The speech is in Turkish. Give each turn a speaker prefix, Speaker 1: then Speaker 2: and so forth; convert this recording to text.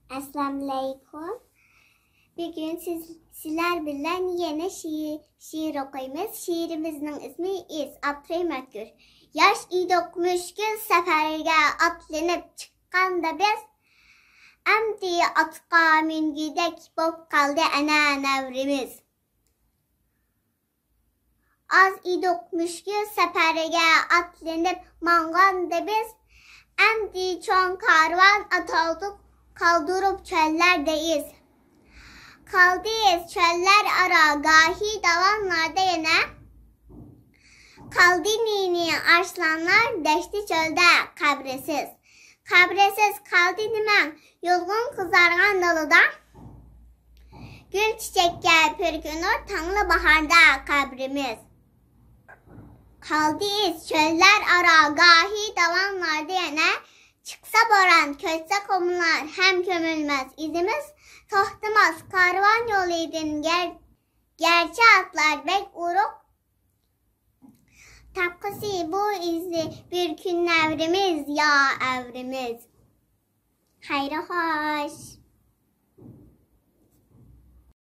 Speaker 1: Assalamu alaikum. Bir gün sizler bilen yeni şiir okuyumuz. Şiirimizin ismi İz Abdülmekgür. Yaş dokmuş gün seferge atlanıp çıkan da biz emdi atka mingidek bop kaldı ana nevrimiz. Az dokmuş gün seferge atlanıp mangan da biz emdi çoğun karvan atıldık kaldırıp çöllerdeyiz. Kaldıyız çöller ara gahi davanlarda yine. Kaldı nini arslanlar deşti çölde kabresiz. Kabresiz kaldı nimen yolgun kızargan dalıda. Gül çiçekke pürkünür tanlı baharda kabrimiz. Kaldıyız çöller ara gahi davanlarda yine. Çıksa boran, köçse komunlar, hem kömülmez izimiz, tohtumaz karvan yoluydun gerçi atlar bek uruk. Tapkısı bu izi bir gün evrimiz ya evrimiz. Hayra hoş.